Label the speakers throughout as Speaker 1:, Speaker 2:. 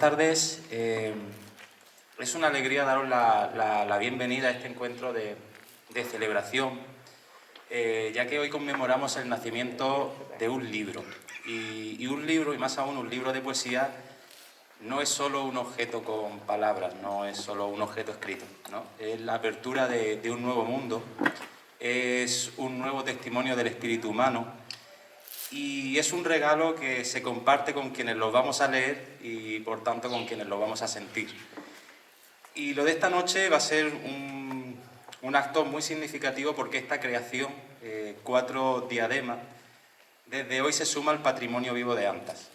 Speaker 1: tardes. Es una alegría daros la bienvenida a este encuentro de celebración, ya que hoy conmemoramos el nacimiento de un libro. Y un libro, y más aún un libro de poesía, no es solo un objeto con palabras, no es solo un objeto escrito, ¿no? Es la apertura de un nuevo mundo, es un nuevo testimonio del espíritu humano, y es un regalo que se comparte con quienes lo vamos a leer y, por tanto, con quienes lo vamos a sentir. Y lo de esta noche va a ser un acto muy significativo porque esta creación, 4 diademas, desde hoy se suma al patrimonio vivo de Antas.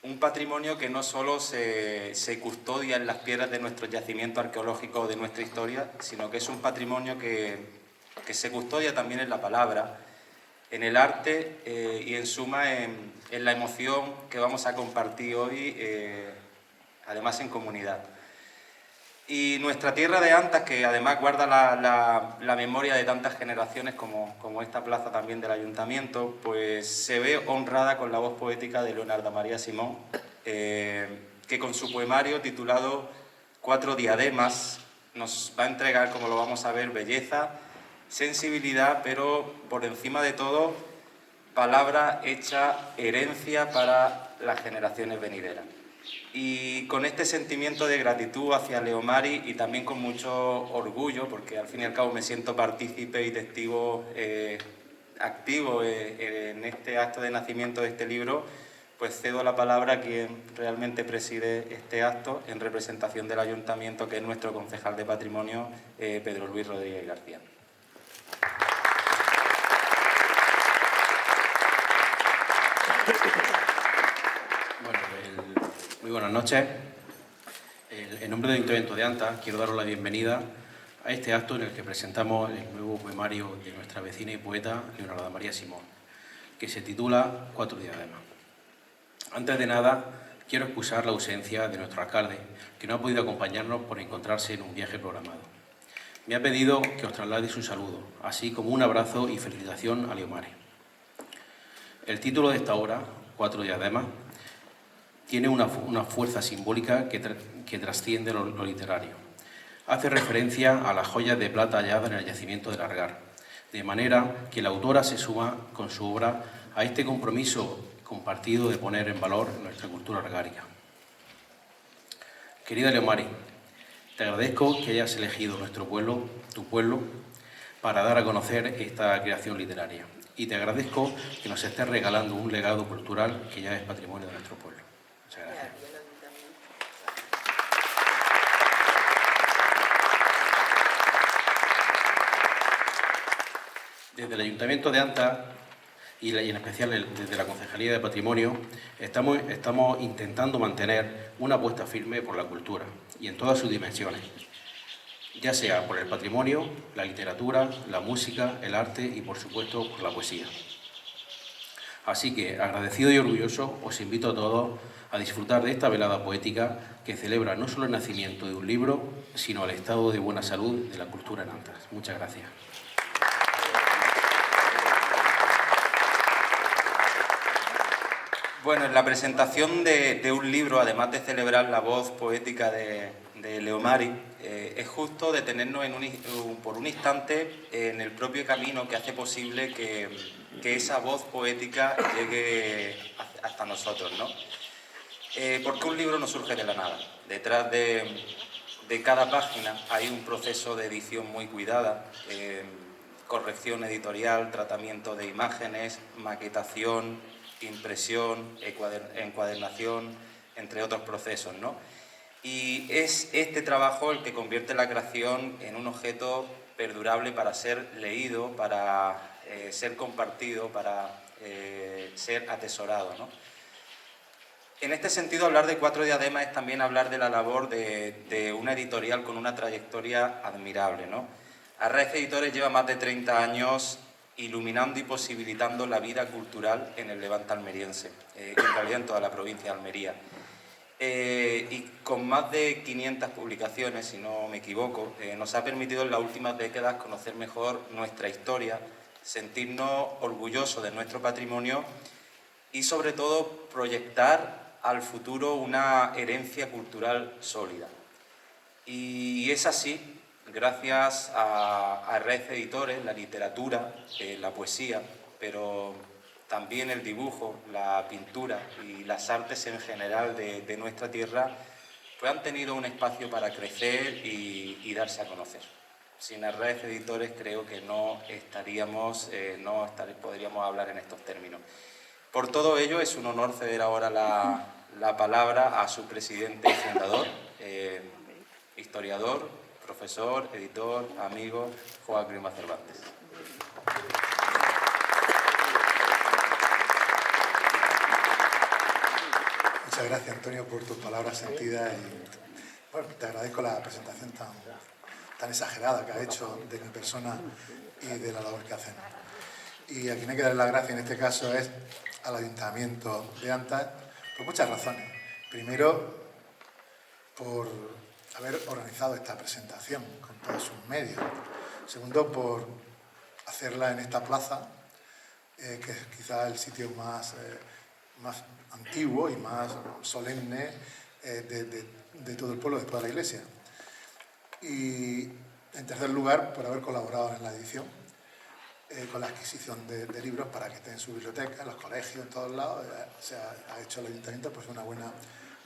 Speaker 1: Un patrimonio que no solo se custodia en las piedras de nuestro yacimiento arqueológico o de nuestra historia, sino que es un patrimonio que se custodia también en la palabra, en el arte y en suma en la emoción que vamos a compartir hoy, además en comunidad. Y nuestra tierra de Antas, que además guarda la memoria de tantas generaciones como esta plaza también del ayuntamiento, pues se ve honrada con la voz poética de Leonarda María Simón, que con su poemario titulado 4 diademas nos va a entregar, como lo vamos a ver, belleza, sensibilidad, pero por encima de todo, palabra hecha herencia para las generaciones venideras. Y con este sentimiento de gratitud hacia Leomari y también con mucho orgullo, porque al fin y al cabo me siento partícipe y testigo activo en este acto de nacimiento de este libro, pues cedo la palabra a quien realmente preside este acto en representación del ayuntamiento, que es nuestro concejal de patrimonio, Pedro Luis Rodríguez García.
Speaker 2: Bueno, muy buenas noches. En nombre del Ayuntamiento de Antas quiero daros la bienvenida a este acto en el que presentamos el nuevo poemario de nuestra vecina y poeta Leonarda María Simón, que se titula 4 diademas. Antes de nada, quiero excusar la ausencia de nuestro alcalde, que no ha podido acompañarnos por encontrarse en un viaje programado. Me ha pedido que os traslade su saludo, así como un abrazo y felicitación a Leomari. El título de esta obra, 4 diademas, tiene una fuerza simbólica que trasciende lo literario. Hace referencia a las joyas de plata halladas en el yacimiento de Largar, de manera que la autora se suma con su obra a este compromiso compartido de poner en valor nuestra cultura argárica. Querida Leomari, te agradezco que hayas elegido nuestro pueblo, tu pueblo, para dar a conocer esta creación literaria. Y te agradezco que nos estés regalando un legado cultural que ya es patrimonio de nuestro pueblo. Muchas gracias. Desde el Ayuntamiento de Antas y en especial desde la Concejalía de Patrimonio estamos intentando mantener una apuesta firme por la cultura y en todas sus dimensiones, ya sea por el patrimonio, la literatura, la música, el arte y, por supuesto, por la poesía. Así que, agradecido y orgulloso, os invito a todos a disfrutar de esta velada poética que celebra no solo el nacimiento de un libro, sino el estado de buena salud de la cultura en Antas. Muchas gracias.
Speaker 1: Bueno, en la presentación de un libro, además de celebrar la voz poética de Leomari, es justo detenernos por un instante en el propio camino que hace posible que esa voz poética llegue hasta nosotros, ¿no? Porque un libro no surge de la nada. Detrás de cada página hay un proceso de edición muy cuidada, corrección editorial, tratamiento de imágenes, maquetación, impresión, encuadernación, entre otros procesos, ¿no? Y es este trabajo el que convierte la creación en un objeto perdurable para ser leído, para ser compartido, para ser atesorado, ¿no? En este sentido, hablar de 4 diademas es también hablar de la labor de una editorial con una trayectoria admirable, ¿no? Arraez Editores lleva más de 30 años iluminando y posibilitando la vida cultural en el Levante almeriense, en realidad en toda la provincia de Almería. Y con más de 500 publicaciones, si no me equivoco, nos ha permitido en las últimas décadas conocer mejor nuestra historia, sentirnos orgullosos de nuestro patrimonio y, sobre todo, proyectar al futuro una herencia cultural sólida. Y es así, gracias a Red Editores, la literatura, la poesía, pero también el dibujo, la pintura y las artes en general de nuestra tierra, pues han tenido un espacio para crecer y darse a conocer. Sin Red Editores creo que podríamos hablar en estos términos. Por todo ello, es un honor ceder ahora la palabra a su presidente y fundador, historiador, profesor, editor, amigo, Joaquín Grima Cervantes.
Speaker 3: Muchas gracias, Antonio, por tus palabras sentidas y bueno, te agradezco la presentación tan exagerada que has hecho de mi persona y de la labor que hacemos. Y a quien hay que darle las gracias en este caso es al Ayuntamiento de Anta por muchas razones. Primero, por haber organizado esta presentación con todos sus medios. Segundo, por hacerla en esta plaza, que es quizá el sitio más antiguo y más solemne de todo el pueblo, después de la iglesia. Y en tercer lugar, por haber colaborado en la edición, con la adquisición de libros para que estén en su biblioteca, en los colegios, en todos lados. Se ha hecho el ayuntamiento pues una buena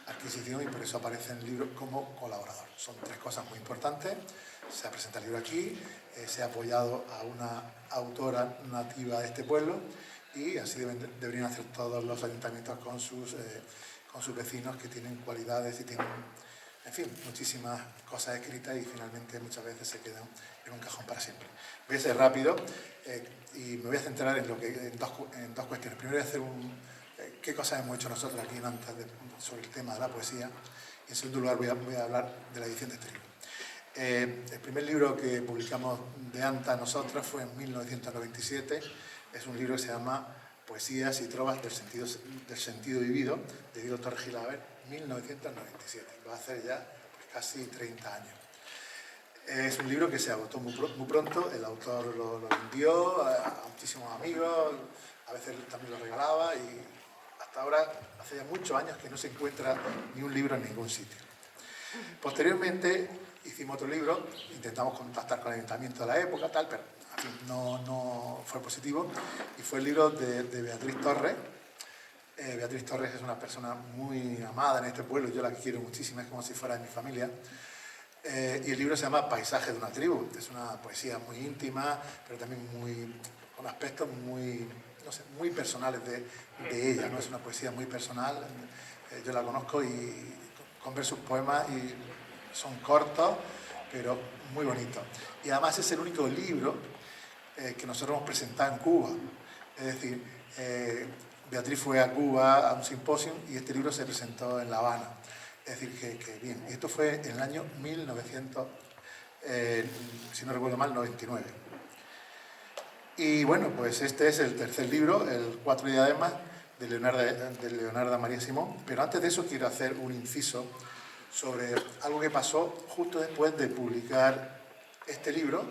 Speaker 3: adquisición y por eso aparece en el libro como colaborador. Son tres cosas muy importantes. Se ha presentado el libro aquí, se ha apoyado a una autora nativa de este pueblo y así deberían hacer todos los ayuntamientos con sus vecinos que tienen cualidades y tienen, en fin, muchísimas cosas escritas y finalmente muchas veces se quedan en un cajón para siempre. Voy a ser rápido y me voy a centrar en dos cuestiones. Primero voy a hacer qué cosas hemos hecho nosotros aquí en Anta sobre el tema de la poesía y en segundo lugar voy a hablar de la edición de este libro. El primer libro que publicamos de Anta nosotros fue en 1997. Es un libro que se llama Poesías y trovas del sentido vivido, de Diego Torres Gilaver, 1997. Va a hacer ya pues, casi 30 años. Es un libro que se agotó muy pronto, el autor lo vendió a muchísimos amigos, a veces también lo regalaba y hasta ahora, hace ya muchos años que no se encuentra ni un libro en ningún sitio. Posteriormente hicimos otro libro, intentamos contactar con el ayuntamiento de la época, pero en fin, no fue positivo, y fue el libro de Beatriz Torres. Beatriz Torres es una persona muy amada en este pueblo, yo la quiero muchísimo, es como si fuera de mi familia. Y el libro se llama Paisaje de una tribu. Es una poesía muy íntima, pero también con aspectos muy personales de ella, ¿no? Es una poesía muy personal. Yo la conozco y con ver sus poemas y son cortos, pero muy bonitos. Y además es el único libro que nosotros hemos presentado en Cuba. Es decir, Beatriz fue a Cuba a un simposio y este libro se presentó en La Habana. Es decir, que bien. Y esto fue en el año 1900, si no recuerdo mal, 99. Y bueno, pues este es el tercer libro, el Cuatro diademas, de Leonarda María Simón. Pero antes de eso quiero hacer un inciso sobre algo que pasó justo después de publicar este libro,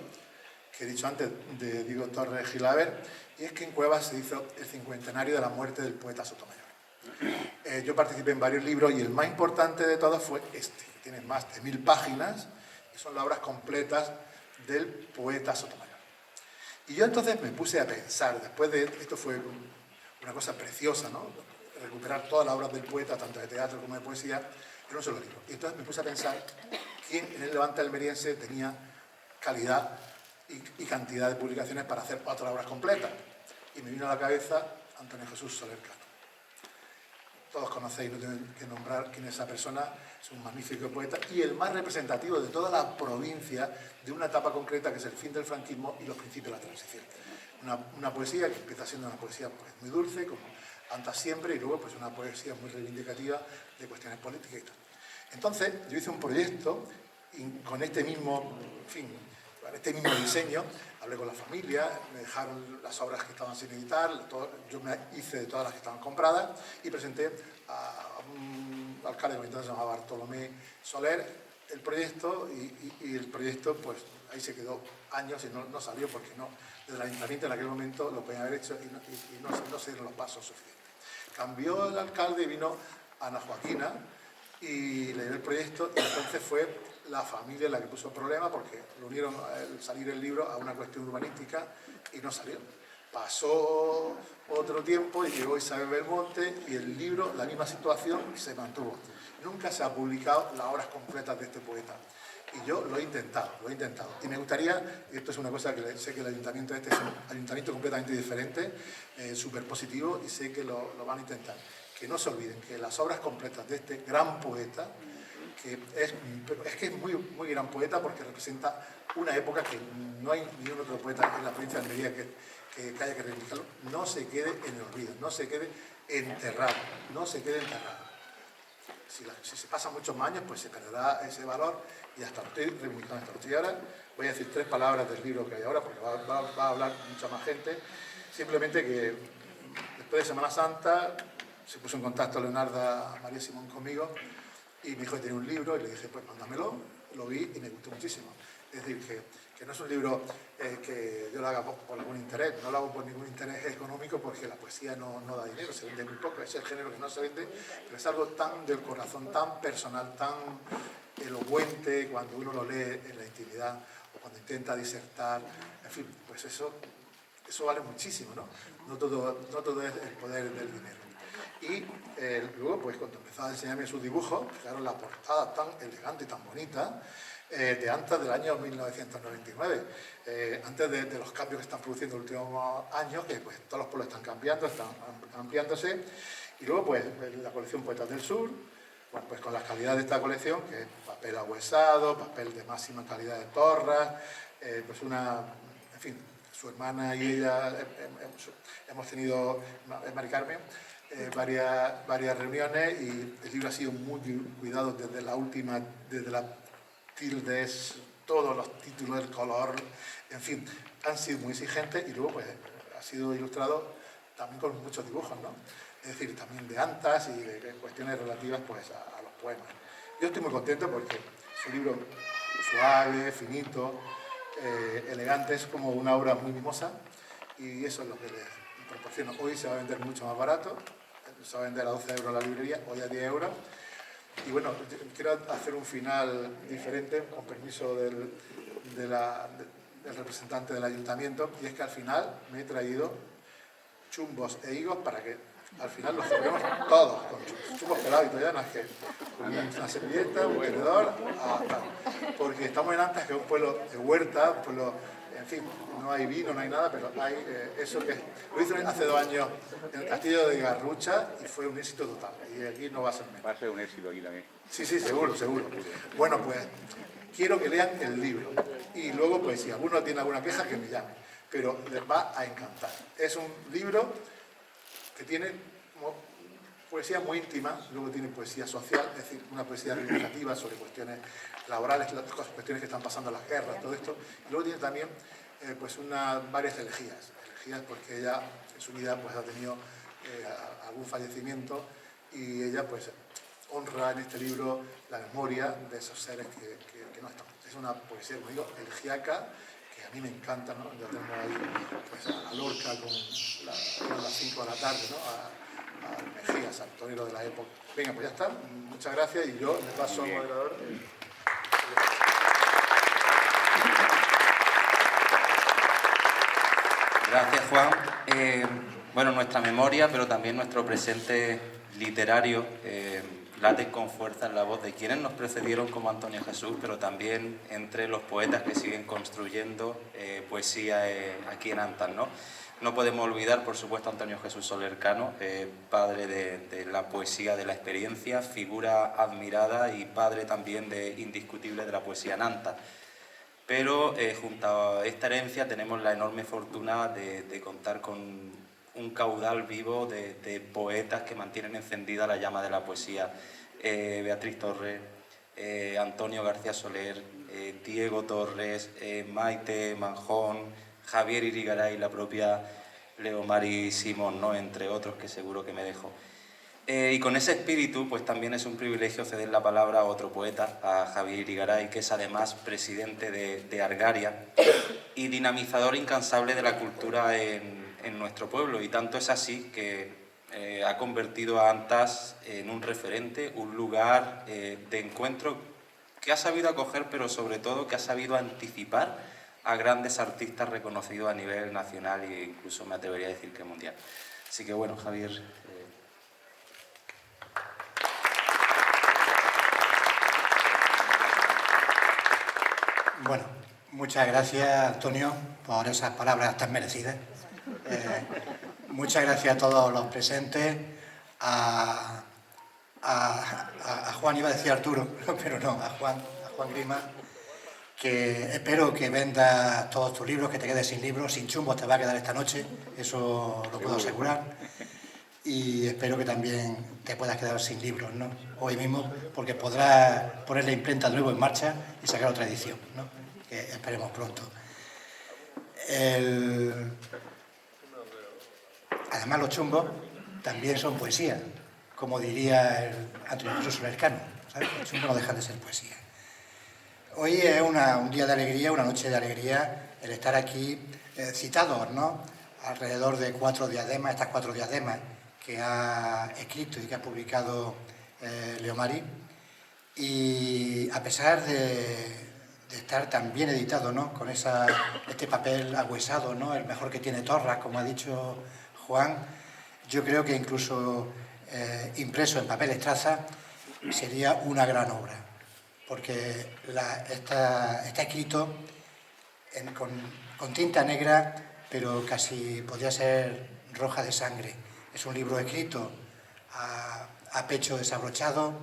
Speaker 3: que he dicho antes, de Diego Torres Gilaver, y es que en Cuevas se hizo el 50º de la muerte del poeta Sotomayor. Yo participé en varios libros y el más importante de todos fue este, que tiene más de 1000 páginas y son las obras completas del poeta Sotomayor. Y yo entonces me puse a pensar, después de esto fue una cosa preciosa, ¿no? Recuperar todas las obras del poeta, tanto de teatro como de poesía, en un solo libro. Y entonces me puse a pensar quién en el Levante almeriense tenía calidad y cantidad de publicaciones para hacer otras obras completas. Y me vino a la cabeza Antonio Jesús Soler Cano. Todos conocéis, no tengo que nombrar quién es esa persona, es un magnífico poeta y el más representativo de toda la provincia de una etapa concreta que es el fin del franquismo y los principios de la transición. Una poesía que empieza siendo una poesía pues, muy dulce, como Anta siempre, y luego pues, una poesía muy reivindicativa de cuestiones políticas y tal. Entonces, yo hice un proyecto con este mismo, en fin, con este mismo diseño. Hablé con la familia, me dejaron las obras que estaban sin editar, yo me hice de todas las que estaban compradas y presenté a un alcalde que entonces se llamaba Bartolomé Soler el proyecto y el proyecto pues ahí se quedó años y no salió porque desde el ayuntamiento en aquel momento lo podían haber hecho y no se dieron los pasos suficientes. Cambió el alcalde y vino Ana Joaquina, y le dio el proyecto, y entonces fue la familia la que puso el problema, porque lo unieron al salir el libro a una cuestión urbanística y no salió. Pasó otro tiempo y llegó Isabel Belmonte y el libro, la misma situación, se mantuvo. Nunca se ha publicado las obras completas de este poeta. Y yo lo he intentado. Y me gustaría, y esto es una cosa que sé que el ayuntamiento este es un ayuntamiento completamente diferente, súper positivo, y sé que lo van a intentar. Que no se olviden que las obras completas de este gran poeta, que es muy, muy gran poeta porque representa una época que no hay ni un otro poeta en la provincia de Almería que haya que reivindicarlo, no se quede en el olvido, no se quede enterrado, Si se pasan muchos años, pues se perderá ese valor, y hasta lo estoy reivindicando esto. Y ahora voy a decir 3 palabras del libro que hay ahora, porque va a hablar mucha más gente. Simplemente que después de Semana Santa se puso en contacto Leonarda María Simón conmigo y me dijo que tenía un libro, y le dije, pues mándamelo. Lo vi y me gustó muchísimo. Es decir, que no es un libro que yo lo haga por algún interés, no lo hago por ningún interés económico, porque la poesía no da dinero, se vende muy poco, es el género que no se vende, pero es algo tan del corazón, tan personal, tan elocuente cuando uno lo lee en la intimidad o cuando intenta disertar, en fin, pues eso vale muchísimo, ¿no? No todo es el poder del dinero. Y luego, pues cuando empezó a enseñarme sus dibujos, fijaros la portada tan elegante y tan bonita, de antes del año 1999, antes de los cambios que están produciendo en los últimos años, que pues todos los pueblos están cambiando, están ampliándose, y luego pues la colección Poetas del Sur, bueno, pues con las calidades de esta colección, que es papel ahuesado, papel de máxima calidad de Torras, pues en fin, su hermana y ella hemos tenido, Mari Carmen, varias reuniones, y el libro ha sido muy cuidado desde la tildes, todos los títulos, el color, en fin, han sido muy exigentes, y luego pues ha sido ilustrado también con muchos dibujos, ¿no? Es decir, también de antas y de cuestiones relativas pues a los poemas. Yo estoy muy contento porque es un libro suave, finito, elegante, es como una obra muy mimosa, y eso es lo que les proporciono. Hoy se va a vender mucho más barato, se va a vender a 12 euros la librería, hoy a 10 euros. Y bueno, quiero hacer un final diferente, con permiso del representante del ayuntamiento, y es que al final me he traído chumbos e higos para que al final los celebremos todos, con chumbos pelados y todavía no es que con una servilleta, un tenedor, porque estamos en Antas, que es un pueblo de huerta, un pueblo, en fin, no hay vino, no hay nada, pero hay eso que lo hice hace 2 años en el castillo de Garrucha y fue un éxito total, y aquí no va a ser menos.
Speaker 4: Va a ser un éxito aquí también.
Speaker 3: Sí, seguro. Bueno, pues quiero que lean el libro, y luego pues si alguno tiene alguna queja que me llame, pero les va a encantar. Es un libro que tiene poesía muy íntima, luego tiene poesía social, es decir, una poesía reivindicativa sobre cuestiones laborales, las cuestiones que están pasando, las guerras, todo esto, y luego tiene también pues varias elegías porque ella en su vida pues ha tenido algún fallecimiento, y ella pues honra en este libro la memoria de esos seres que no están. Es una poesía, como digo, elegíaca, que a mí me encanta, ¿no? Yo tengo ahí pues, a Lorca con las 5 de la tarde, ¿no? a Mejías, al torero de la época. Venga, pues ya está. Muchas gracias, y yo le paso al moderador.
Speaker 1: Gracias, Juan. Bueno, nuestra memoria, pero también nuestro presente literario late con fuerza en la voz de quienes nos precedieron, como Antonio Jesús, pero también entre los poetas que siguen construyendo poesía aquí en Antas, ¿no? No podemos olvidar, por supuesto, a Antonio Jesús Soler Cano, padre de la poesía de la experiencia, figura admirada y padre también indiscutible de la poesía en Antas. Pero junto a esta herencia tenemos la enorme fortuna de contar con un caudal vivo de poetas que mantienen encendida la llama de la poesía. Beatriz Torres, Antonio García Soler, Diego Torres, Maite Manjón, Javier Irigaray, la propia Leomari Simón, ¿no? Entre otros que seguro que me dejo. Y con ese espíritu, pues también es un privilegio ceder la palabra a otro poeta, a Javier Irigaray, que es además presidente de Argaria y dinamizador incansable de la cultura en nuestro pueblo. Y tanto es así que ha convertido a Antas en un referente, un lugar de encuentro que ha sabido acoger, pero sobre todo que ha sabido anticipar a grandes artistas reconocidos a nivel nacional e incluso me atrevería a decir que mundial. Así que bueno, Javier...
Speaker 4: Bueno, muchas gracias, Antonio, por esas palabras tan merecidas. Muchas gracias a todos los presentes, a Juan, iba a decir Arturo, pero no, a Juan Grima, que espero que vendas todos tus libros, que te quedes sin libros, sin chumbos te va a quedar esta noche, eso lo puedo asegurar. Y espero que también te puedas quedar sin libros, ¿no? Hoy mismo, porque podrás poner la imprenta de nuevo en marcha y sacar otra edición, ¿no? Que esperemos pronto. Además, los chumbos también son poesía, como diría el Antonio Jesús Lercano, ¿sabes? Los chumbos no dejan de ser poesía. Hoy es un día de alegría, una noche de alegría, el estar aquí citados, ¿no? Alrededor de 4 diademas, estas 4 diademas que ha escrito y que ha publicado Leomari, y a pesar de estar tan bien editado, ¿no? Con este papel agüesado, ¿no? El mejor que tiene Torras, como ha dicho Juan, yo creo que incluso impreso en papel estraza sería una gran obra, porque está escrito con tinta negra, pero casi podría ser roja de sangre. Es un libro escrito a pecho desabrochado,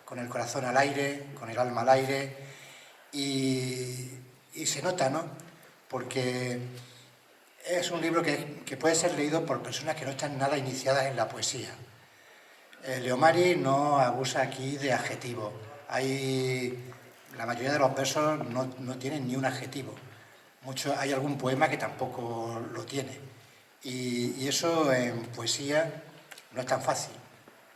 Speaker 4: con el corazón al aire, con el alma al aire, y se nota, ¿no? Porque es un libro que puede ser leído por personas que no están nada iniciadas en la poesía. Leomari no abusa aquí de adjetivos. La mayoría de los versos no tienen ni un adjetivo. Hay algún poema que tampoco lo tiene. Y eso en poesía no es tan fácil.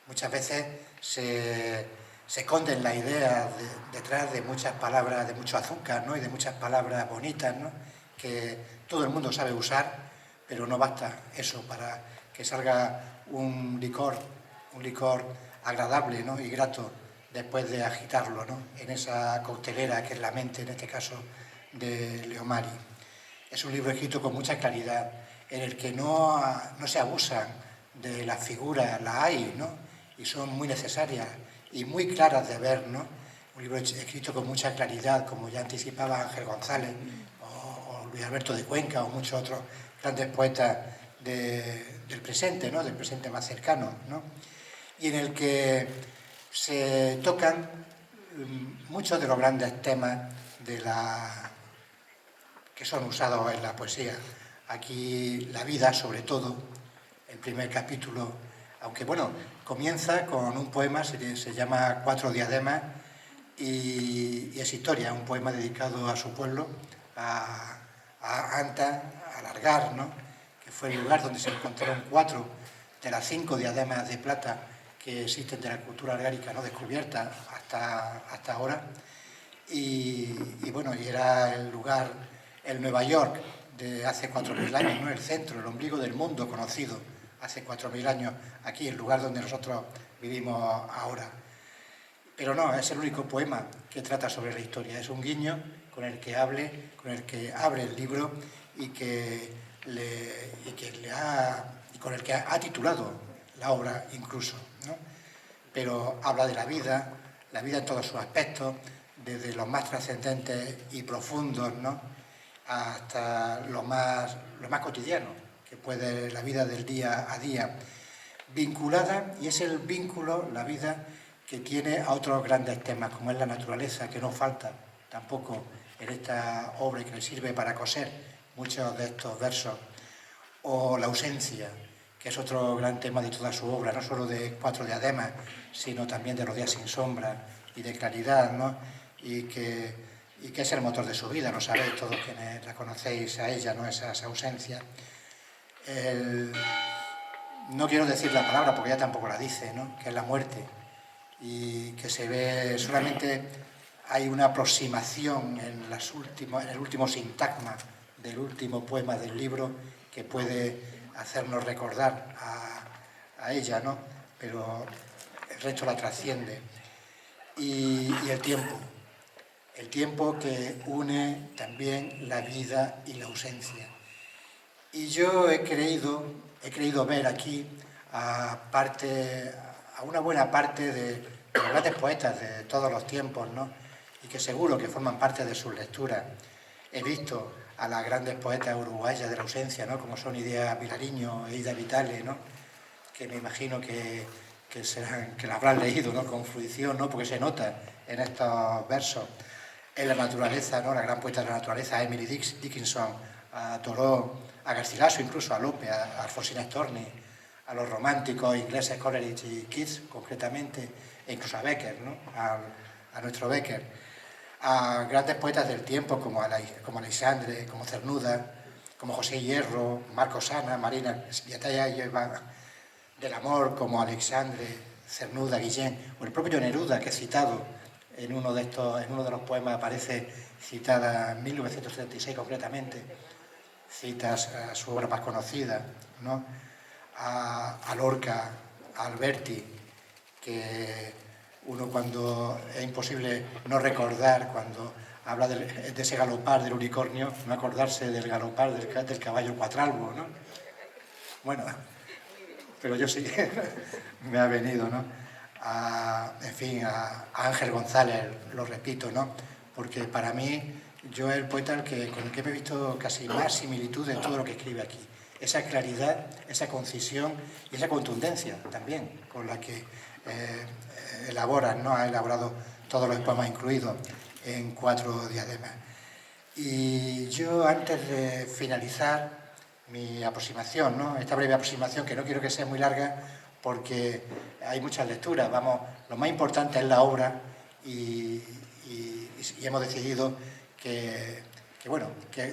Speaker 4: Muchas veces se esconden las ideas detrás de muchas palabras, de mucho azúcar, ¿no? Y de muchas palabras bonitas, ¿no? Que todo el mundo sabe usar, pero no basta eso para que salga un licor agradable, ¿no? Y grato después de agitarlo, ¿no? En esa coctelera que es la mente, en este caso, de Leomari. Es un libro escrito con mucha claridad, en el que no se abusan de las figuras, las hay, ¿no? Y son muy necesarias y muy claras de ver, ¿no? Un libro escrito con mucha claridad, como ya anticipaba Ángel González, o Luis Alberto de Cuenca, o muchos otros grandes poetas del presente, ¿no? Del presente más cercano, ¿no? Y en el que se tocan muchos de los grandes temas que son usados en la poesía. Aquí la vida, sobre todo, el primer capítulo, aunque bueno, comienza con un poema, se llama 4 diademas, y es historia, un poema dedicado a su pueblo, a Anta, a Largar, ¿no? Que fue el lugar donde se encontraron 4 de las 5 diademas de plata que existen de la cultura argárica, ¿no? Descubiertas hasta ahora. Y bueno, y era el lugar, el Nueva York de hace 4.000 años, ¿no? El centro, el ombligo del mundo conocido hace 4.000 años, aquí, el lugar donde nosotros vivimos ahora. Pero no, es el único poema que trata sobre la historia. Es un guiño con el que abre el libro y con el que ha titulado la obra incluso, ¿no? Pero habla de la vida en todos sus aspectos, desde los más trascendentes y profundos, ¿no? Hasta lo más cotidiano, que puede la vida del día a día, vinculada, y es el vínculo, la vida, que tiene a otros grandes temas, como es la naturaleza, que no falta tampoco en esta obra y que le sirve para coser muchos de estos versos, o la ausencia, que es otro gran tema de toda su obra, no solo de 4 diademas, sino también de los días sin sombra y de claridad, ¿no? Y que es el motor de su vida, lo sabéis todos quienes la conocéis a ella, ¿no? Esas ausencias. No quiero decir la palabra porque ella tampoco la dice, ¿no? Que es la muerte, y que se ve solamente, hay una aproximación en el último sintagma del último poema del libro que puede hacernos recordar a ella, ¿no? Pero el resto la trasciende. Y el tiempo que une también la vida y la ausencia. Y yo he creído ver aquí a una buena parte de los grandes poetas de todos los tiempos, ¿no? Y que seguro que forman parte de sus lecturas. He visto a las grandes poetas uruguayas de la ausencia, ¿no? Como son Idea Vilariño e Ida Vitale, ¿no? Que me imagino que la habrán leído, ¿no? Con fruición, ¿no? Porque se nota en estos versos. En la naturaleza, ¿no? La gran poeta de la naturaleza, Emily Dickinson, a Thoreau, a Garcilaso, incluso a Lope, a Alfonsina Storni, a los románticos ingleses Coleridge y Keats, concretamente, e incluso a Becker, ¿no? A nuestro Becker, a grandes poetas del tiempo como Aleixandre, como Cernuda, como José Hierro, Marcos Sana, Marina Viataya y Eva del Amor, como Aleixandre, Cernuda, Guillén, o el propio Neruda, que he citado en uno de los poemas, aparece citada en 1976 concretamente, citas a su obra más conocida, ¿no? A Lorca, a Alberti, que uno cuando es imposible no recordar, cuando habla de ese galopar del unicornio, no acordarse del galopar del caballo cuatralbo, ¿no? Bueno, pero yo sí, me ha venido, ¿no? En fin, a Ángel González, lo repito, ¿no? Porque para mí, yo es el poeta con el que me he visto casi más similitud en todo lo que escribe aquí. Esa claridad, esa concisión y esa contundencia también con la que elabora, ¿no? Ha elaborado todos los poemas incluidos en 4 diademas. Y yo, antes de finalizar mi aproximación, ¿no? Esta breve aproximación, que no quiero que sea muy larga porque hay muchas lecturas, vamos, lo más importante es la obra y hemos decidido que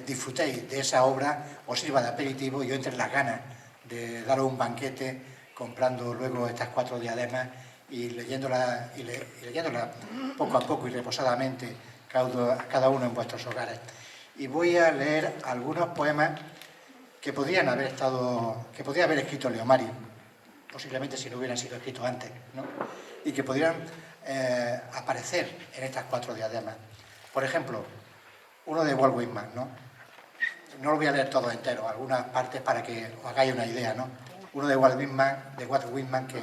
Speaker 4: disfrutéis de esa obra, os sirva de aperitivo y yo entre las ganas de daros un banquete comprando luego estas 4 diademas y leyéndolas poco a poco y reposadamente cada uno en vuestros hogares. Y voy a leer algunos poemas que podía haber escrito Leomario, posiblemente si no hubieran sido escritos antes, ¿no? Y que podrían aparecer en estas 4 diademas. Por ejemplo, uno de Walt Whitman, ¿no? No lo voy a leer todo entero, algunas partes para que os hagáis una idea, ¿no? Uno de Walt Whitman, que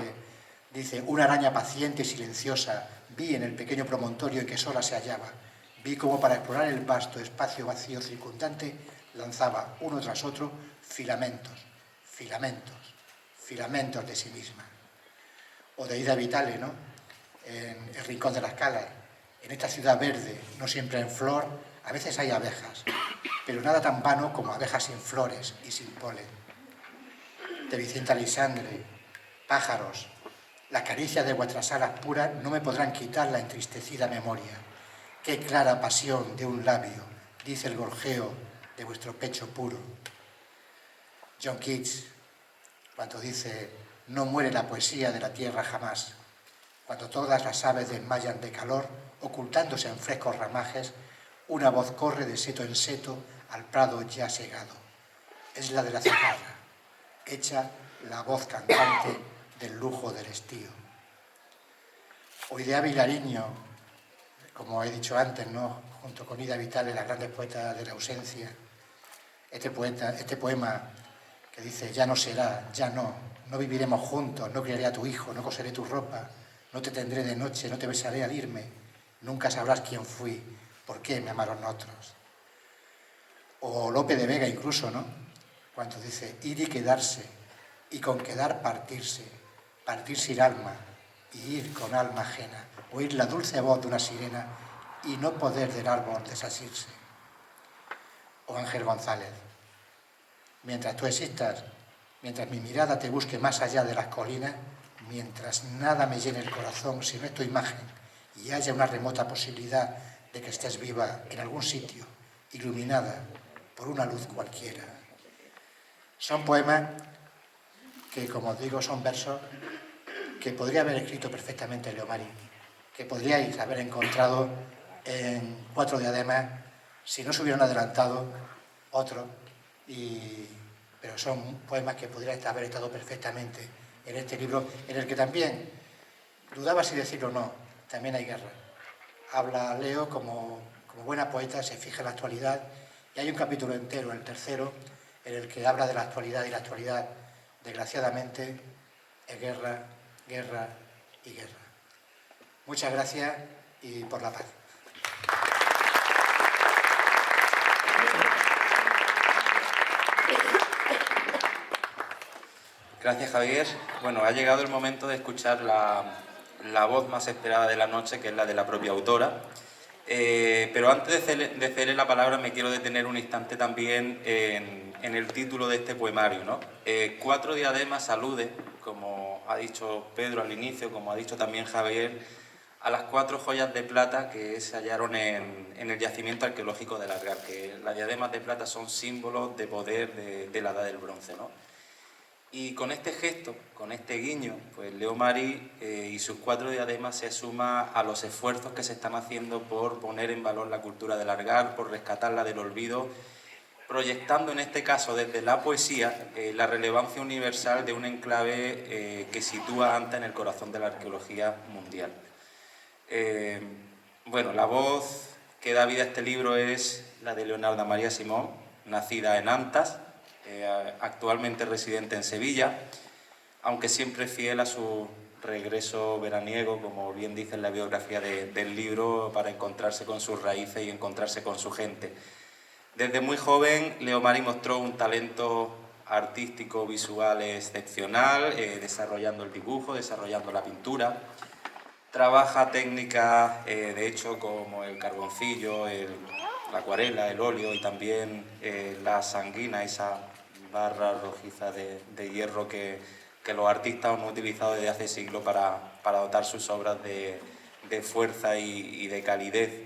Speaker 4: dice: una araña paciente y silenciosa vi en el pequeño promontorio en que sola se hallaba. Vi como para explorar el vasto espacio vacío circundante lanzaba uno tras otro filamentos de sí misma. O de Ida Vitale, ¿no? En El rincón de las calas. En esta ciudad verde, no siempre en flor, a veces hay abejas, pero nada tan vano como abejas sin flores y sin polen. De Vicente Aleixandre, pájaros, las caricias de vuestras alas puras no me podrán quitar la entristecida memoria. Qué clara pasión de un labio, dice el gorjeo de vuestro pecho puro. John Keats, cuando dice: no muere la poesía de la tierra jamás. Cuando todas las aves desmayan de calor, ocultándose en frescos ramajes, una voz corre de seto en seto al prado ya segado. Es la de la cigarra, hecha la voz cantante del lujo del estío. O Idea Vilariño, como he dicho antes, ¿no? Junto con Ida Vitale, las grandes poetas de la ausencia. Este poema que dice: ya no será, ya no viviremos juntos, no criaré a tu hijo, no coseré tu ropa, no te tendré de noche, no te besaré al irme, nunca sabrás quién fui, por qué me amaron otros. O Lope de Vega incluso, ¿no? Cuando dice: ir y quedarse, y con quedar partirse ir alma, y ir con alma ajena, oír la dulce voz de una sirena y no poder del árbol desasirse. O Ángel González: mientras tú existas, mientras mi mirada te busque más allá de las colinas, mientras nada me llene el corazón si no es tu imagen y haya una remota posibilidad de que estés viva en algún sitio, iluminada por una luz cualquiera. Son poemas que, como os digo, son versos que podría haber escrito perfectamente Leomario, que podríais haber encontrado en 4 diademas si no se hubieran adelantado otros, pero son poemas que podrían haber estado perfectamente en este libro, en el que también, dudaba si decirlo o no, también hay guerra. Habla Leo como buena poeta, se fija en la actualidad, y hay un capítulo entero, el tercero, en el que habla de la actualidad, y la actualidad, desgraciadamente, es guerra, guerra y guerra. Muchas gracias y por la paz.
Speaker 1: Gracias, Javier. Bueno, ha llegado el momento de escuchar la voz más esperada de la noche, que es la de la propia autora. Pero antes de cederle la palabra, me quiero detener un instante también en el título de este poemario, ¿no? 4 diademas alude, como ha dicho Pedro al inicio, como ha dicho también Javier, a las 4 joyas de plata que se hallaron en el yacimiento arqueológico de Largar, que las diademas de plata son símbolos de poder de la Edad del Bronce, ¿no? Y con este gesto, con este guiño, pues Leo Mari y sus 4 diademas se suma a los esfuerzos que se están haciendo por poner en valor la cultura de Largar, por rescatarla del olvido, proyectando en este caso desde la poesía la relevancia universal de un enclave que sitúa a Anta en el corazón de la arqueología mundial. Bueno, la voz que da vida a este libro es la de Leonarda María Simón, nacida en Antas, actualmente residente en Sevilla, aunque siempre fiel a su regreso veraniego, como bien dice en la biografía del libro, para encontrarse con sus raíces y encontrarse con su gente. Desde muy joven, Leo Mari mostró un talento artístico visual excepcional, desarrollando el dibujo, desarrollando la pintura. Trabaja técnicas, de hecho, como el carboncillo, la acuarela, el óleo y también la sanguina, esa barra rojiza de hierro que los artistas han utilizado desde hace siglos para dotar sus obras de fuerza y de calidez.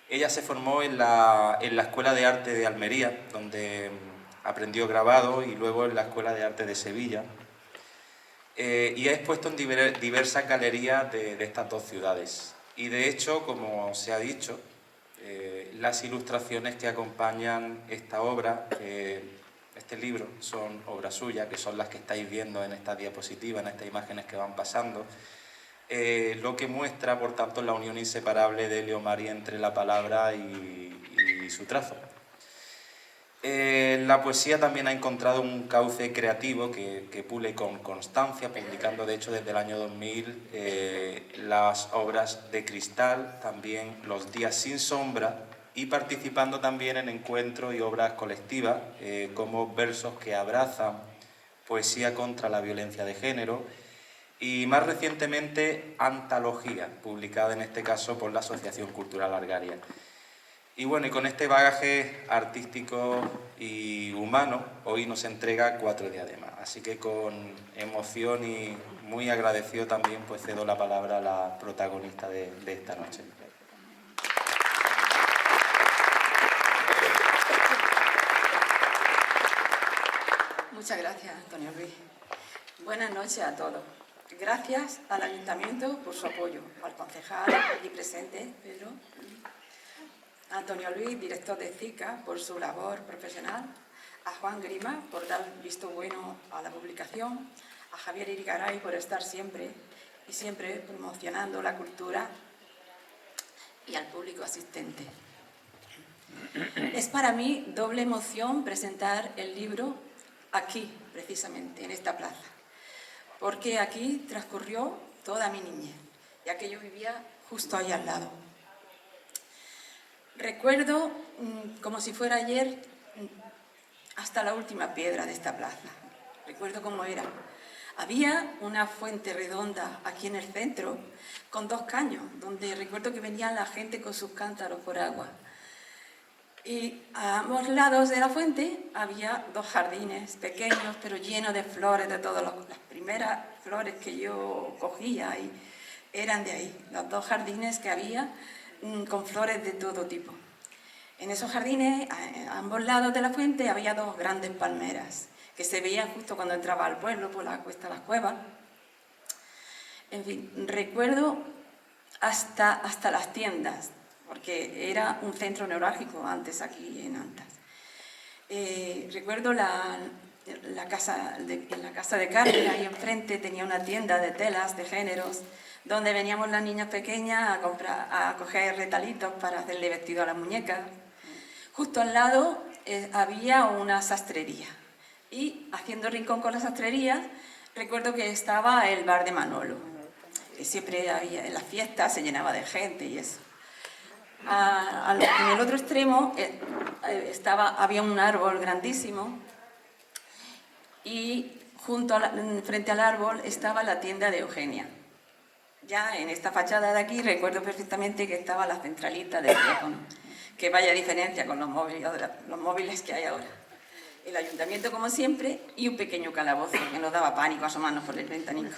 Speaker 1: Ella se formó en la Escuela de Arte de Almería, donde aprendió grabado, y luego en la Escuela de Arte de Sevilla. Y ha expuesto en diversas galerías de estas 2 ciudades. Y de hecho, como se ha dicho, las ilustraciones que acompañan esta obra, este libro, son obras suyas, que son las que estáis viendo en esta diapositiva, en estas imágenes que van pasando, lo que muestra, por tanto, la unión inseparable de Leo Mari entre la palabra y su trazo. La poesía también ha encontrado un cauce creativo que pule con constancia, publicando de hecho desde el año 2000 las obras de Cristal, también Los días sin sombra, y participando también en encuentros y obras colectivas como Versos que abrazan, Poesía contra la violencia de género, y más recientemente Antología, publicada en este caso por la Asociación Cultural Largaria. Y bueno, y con este bagaje artístico y humano, hoy nos entrega 4 diademas. Así que con emoción y muy agradecido también, pues cedo la palabra a la protagonista de esta noche.
Speaker 5: Muchas gracias, Antonio Luis. Buenas noches a todos. Gracias al Ayuntamiento por su apoyo, al concejal aquí presente, Pedro, Antonio Luis, director de CICA, por su labor profesional, a Juan Grima por dar visto bueno a la publicación, a Javier Irigaray por estar siempre promocionando la cultura, y al público asistente. Es para mí doble emoción presentar el libro aquí, precisamente, en esta plaza, porque aquí transcurrió toda mi niñez, ya que yo vivía justo ahí al lado. Recuerdo, como si fuera ayer, hasta la última piedra de esta plaza. Recuerdo cómo era. Había una fuente redonda aquí en el centro, con 2 caños, donde recuerdo que venían la gente con sus cántaros por agua. Y a ambos lados de la fuente había 2 jardines pequeños, pero llenos de flores, de todas las primeras flores que yo cogía, y eran de ahí, los 2 jardines que había, con flores de todo tipo. En esos jardines, a ambos lados de la fuente, había 2 grandes palmeras que se veían justo cuando entraba al pueblo por la Cuesta de las Cuevas. En fin, recuerdo hasta las tiendas, porque era un centro neurálgico antes aquí en Antas. Recuerdo en la casa de Carmen, ahí enfrente, tenía una tienda de telas, de géneros, donde veníamos las niñas pequeñas a coger retalitos para hacerle vestido a la muñeca. Justo al lado había una sastrería. Y haciendo rincón con la sastrería, recuerdo que estaba el bar de Manolo, que siempre había, en las fiestas se llenaba de gente y eso. En el otro extremo había un árbol grandísimo y frente al árbol estaba la tienda de Eugenia. Ya en esta fachada de aquí recuerdo perfectamente que estaba la centralita del teléfono, que vaya diferencia con los móviles que hay ahora. El ayuntamiento, como siempre, y un pequeño calabozo que nos daba pánico asomarnos por el ventanillo.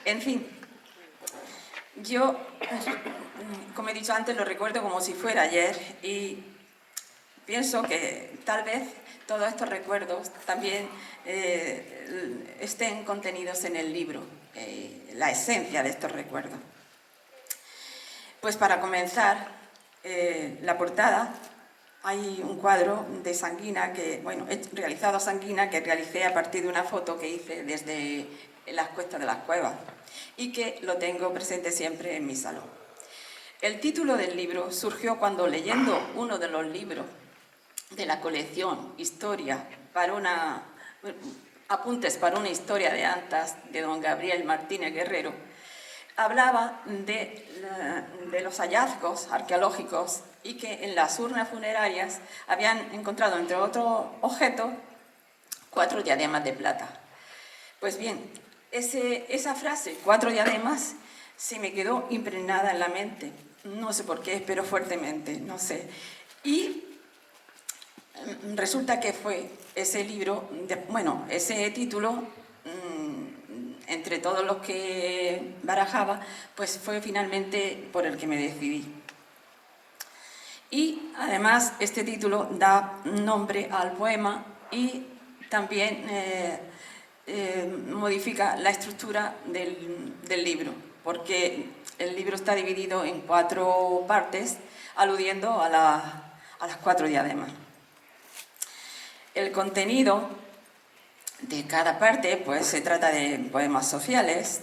Speaker 5: En fin, yo, como he dicho antes, lo recuerdo como si fuera ayer y pienso que tal vez todos estos recuerdos también estén contenidos en el libro, la esencia de estos recuerdos. Pues para comenzar, la portada, hay un cuadro de Sanguina, realizado a Sanguina, que realicé a partir de una foto que hice desde las cuestas de las cuevas y que lo tengo presente siempre en mi salón. El título del libro surgió cuando, leyendo uno de los libros de la colección Apuntes para una historia de Antas, de don Gabriel Martínez Guerrero, hablaba de los hallazgos arqueológicos y que en las urnas funerarias habían encontrado, entre otros objetos, 4 diademas de plata. Pues bien, esa frase, 4 diademas, se me quedó impregnada en la mente. No sé por qué, pero fuertemente, no sé. Y resulta que fue ese libro, ese título, entre todos los que barajaba, pues fue finalmente por el que me decidí. Y además este título da nombre al poema y también modifica la estructura del libro, porque el libro está dividido en 4 partes, aludiendo a las 4 diademas. El contenido de cada parte, pues se trata de poemas sociales,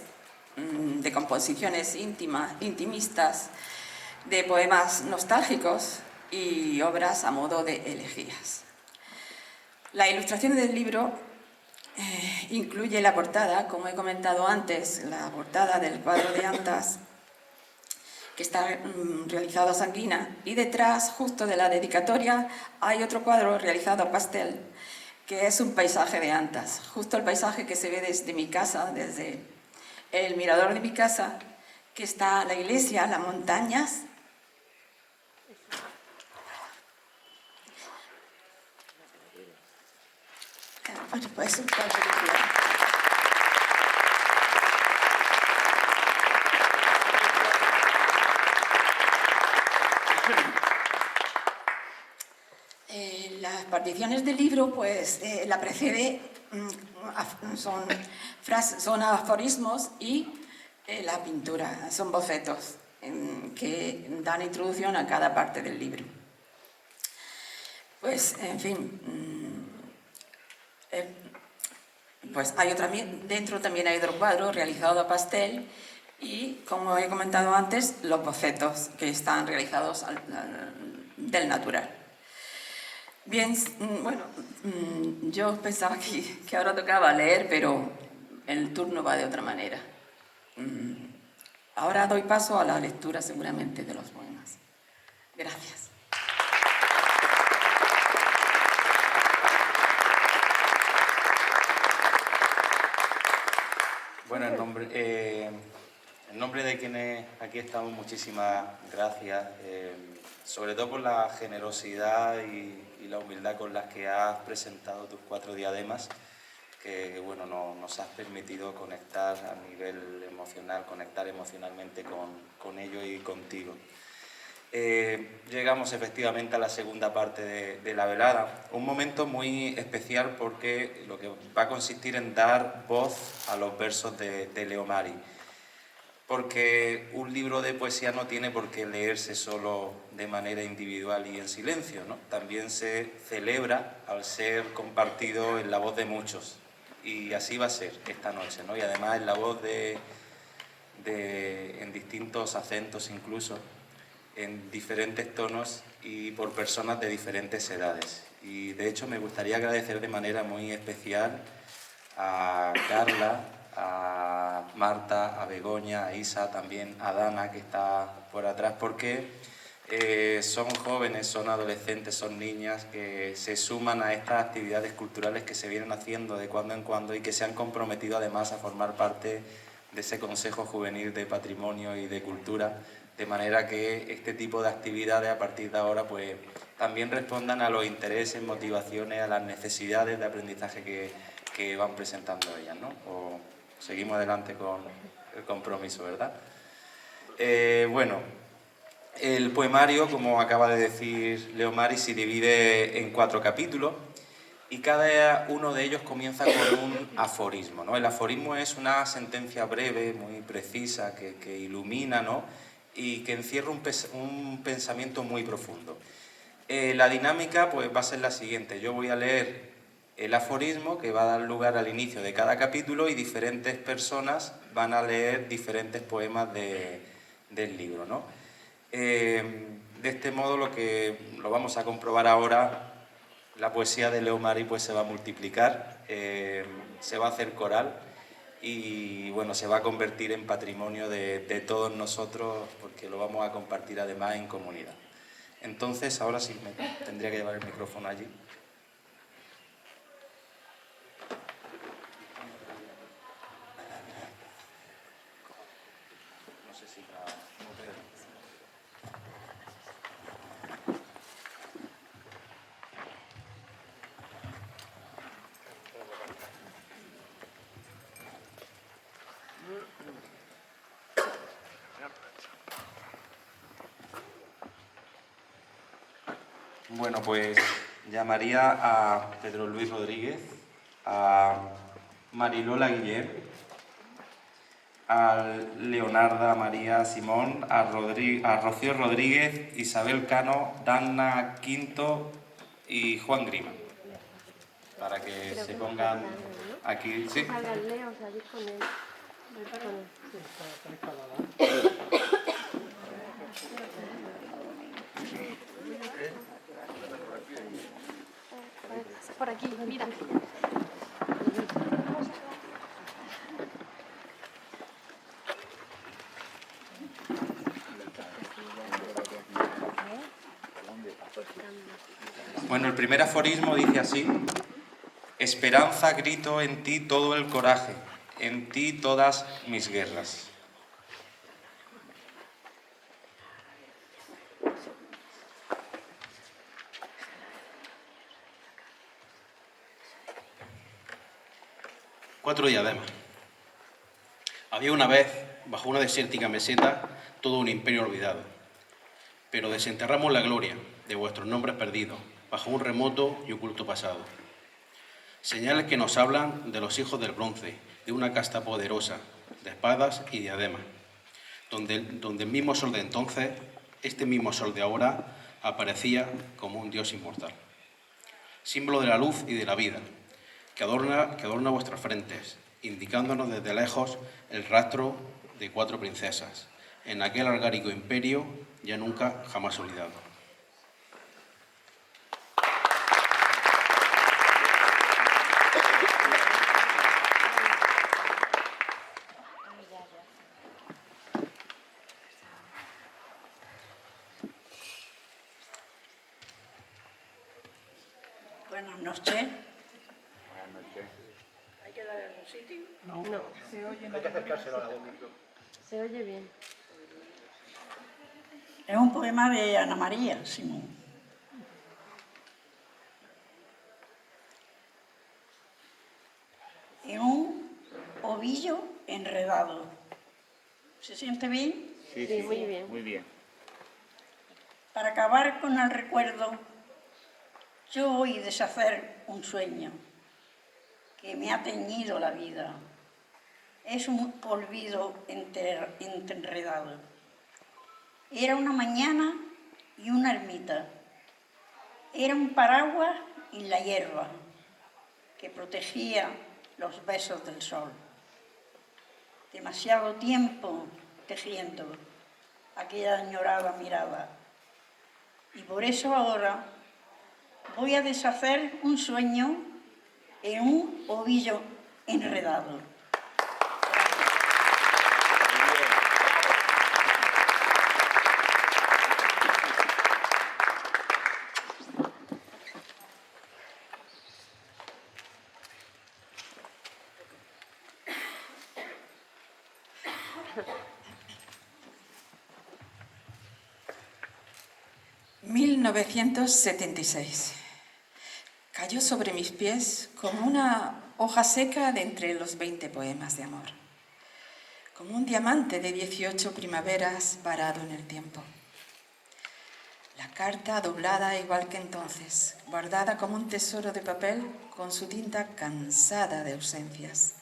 Speaker 5: de composiciones intimistas, de poemas nostálgicos y obras a modo de elegías. La ilustración del libro incluye la portada, como he comentado antes, la portada del cuadro de Antas, que está realizado a Sanguina, y detrás, justo de la dedicatoria, hay otro cuadro realizado a pastel, que es un paisaje de Antas, justo el paisaje que se ve desde mi casa, desde el mirador de mi casa, que está la iglesia, las montañas. Pues, las particiones del libro, pues la precede, son aforismos y la pintura, son bocetos que dan introducción a cada parte del libro. Pues, en fin, pues dentro también hay otro cuadro realizado a pastel y, como he comentado antes, los bocetos que están realizados del natural. Bien, bueno, yo pensaba que ahora tocaba leer, pero el turno va de otra manera. Ahora doy paso a la lectura seguramente de los poemas. Gracias.
Speaker 1: Bueno, en nombre de quienes aquí estamos, muchísimas gracias, sobre todo por la generosidad y la humildad con las que has presentado tus 4 diademas, que bueno, nos has permitido conectar a nivel emocional, conectar emocionalmente con ellos y contigo. Llegamos efectivamente a la segunda parte de la velada, un momento muy especial porque lo que va a consistir en dar voz a los versos de Leo Mari. porque un libro de poesía no tiene por qué leerse solo de manera individual y en silencio, ¿no? También se celebra al ser compartido en la voz de muchos, y así va a ser esta noche, ¿no? Y además en la voz en distintos acentos incluso, en diferentes tonos y por personas de diferentes edades. Y de hecho me gustaría agradecer de manera muy especial a Carla, a Marta, a Begoña, a Isa, también a Dana, que está por atrás, porque son jóvenes, son adolescentes, son niñas que se suman a estas actividades culturales que se vienen haciendo de cuando en cuando y que se han comprometido además a formar parte de ese Consejo Juvenil de Patrimonio y de Cultura, de manera que este tipo de actividades a partir de ahora pues también respondan a los intereses, motivaciones, a las necesidades de aprendizaje que van presentando ellas, ¿no? O seguimos adelante con el compromiso, ¿verdad? Bueno, el poemario, como acaba de decir Leomari, se divide en 4 capítulos y cada uno de ellos comienza con un aforismo, ¿no? El aforismo es una sentencia breve, muy precisa, que ilumina, ¿no? Y que encierra un pensamiento muy profundo. La dinámica pues, va a ser la siguiente. Yo voy a leer el aforismo que va a dar lugar al inicio de cada capítulo y diferentes personas van a leer diferentes poemas del libro, ¿no? De este modo lo vamos a comprobar ahora, la poesía de Leomari pues se va a multiplicar, se va a hacer coral y bueno, se va a convertir en patrimonio de todos nosotros porque lo vamos a compartir además en comunidad. Entonces, ahora sí me tendría que llevar el micrófono allí. No sé si Bueno, pues llamaría a Pedro Luis Rodríguez, a Marilola Guillén, a Leonarda María Simón, a Rocío Rodríguez, Isabel Cano, Dana Quinto y Juan Grima, para que se pongan aquí. ¿Sí?
Speaker 6: Por aquí, mira.
Speaker 1: Bueno, el primer aforismo dice así: esperanza, grito en ti todo el coraje, en ti todas mis guerras.
Speaker 2: Cuatro diademas. Había una vez, bajo una desértica meseta, todo un imperio olvidado. Pero desenterramos la gloria de vuestros nombres perdidos, bajo un remoto y oculto pasado. Señales que nos hablan de los hijos del bronce, de una casta poderosa, de espadas y diademas, donde el mismo sol de entonces, este mismo sol de ahora, aparecía como un dios inmortal. Símbolo de la luz y de la vida, que adorna vuestras frentes, indicándonos desde lejos el rastro de 4 princesas, en aquel argárico imperio ya nunca jamás olvidado.
Speaker 7: Buenas noches.
Speaker 6: ¿Hay que darle algún sitio?
Speaker 7: No.
Speaker 6: Se oye.
Speaker 4: Hay que acercárselo a la boca.
Speaker 6: Se oye bien.
Speaker 7: Es un poema de Ana María Simón. En un ovillo enredado. ¿Se siente bien?
Speaker 6: Sí, muy bien.
Speaker 8: Muy bien.
Speaker 7: Para acabar con el recuerdo, yo voy a deshacer un sueño que me ha teñido la vida. es un olvido enredado. Era una mañana y una ermita. Era un paraguas y la hierba que protegía los besos del sol. Demasiado tiempo tejiendo aquella añorada mirada. Y por eso ahora voy a deshacer un sueño en un ovillo enredado.
Speaker 5: ...1976... Cayó sobre mis pies como una hoja seca de entre los 20 poemas de amor. Como un diamante de 18 primaveras varado en el tiempo. La carta doblada igual que entonces, guardada como un tesoro de papel con su tinta cansada de ausencias.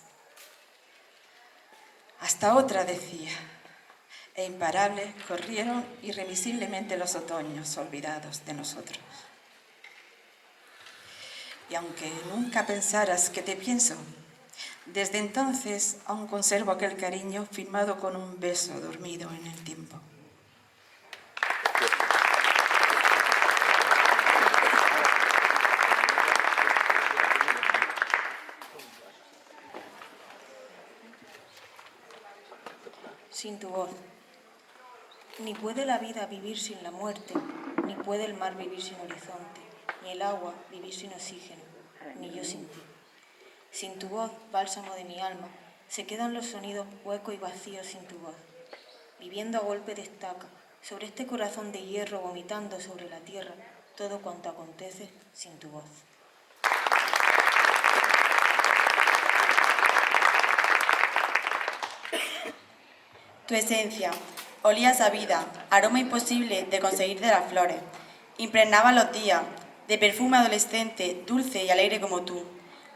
Speaker 5: Hasta otra decía, e imparables corrieron irremisiblemente los otoños olvidados de nosotros. Y aunque nunca pensaras que te pienso, desde entonces aún conservo aquel cariño firmado con un beso dormido en el tiempo.
Speaker 8: Sin tu voz. Ni puede la vida vivir sin la muerte, ni puede el mar vivir sin horizonte, ni el agua vivir sin oxígeno, ni yo sin ti. Sin tu voz, bálsamo de mi alma, se quedan los sonidos huecos y vacíos sin tu voz. Viviendo a golpe de estaca, sobre este corazón de hierro vomitando sobre la tierra, todo cuanto acontece sin tu voz.
Speaker 9: Tu esencia, olías a vida, aroma imposible de conseguir de las flores. Impregnaba los días, de perfume adolescente, dulce y alegre como tú.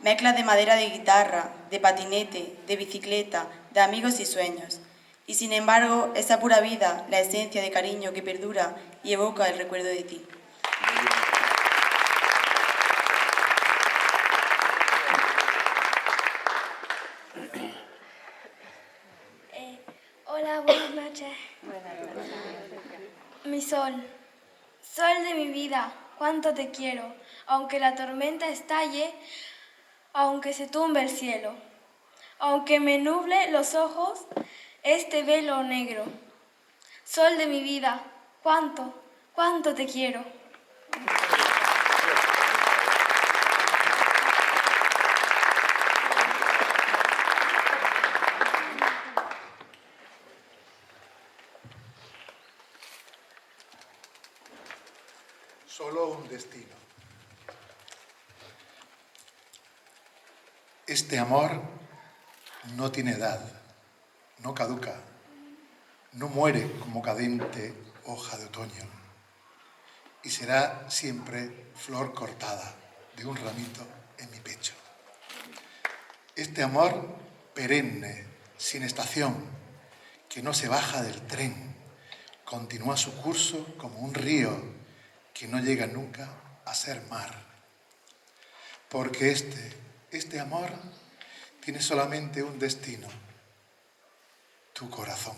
Speaker 9: Mezclas de madera de guitarra, de patinete, de bicicleta, de amigos y sueños. Y sin embargo, esa pura vida, la esencia de cariño que perdura y evoca el recuerdo de ti.
Speaker 10: Hola, buenas noches. Mi sol, sol de mi vida, cuánto te quiero, aunque la tormenta estalle, aunque se tumbe el cielo, aunque me nuble los ojos este velo negro. Sol de mi vida, cuánto, cuánto te quiero.
Speaker 3: Solo un destino. Este amor no tiene edad, no caduca, no muere como cadente hoja de otoño y será siempre flor cortada de un ramito en mi pecho. Este amor perenne, sin estación, que no se baja del tren, continúa su curso como un río que no llega nunca a ser mar. Porque este amor tiene solamente un destino, tu corazón.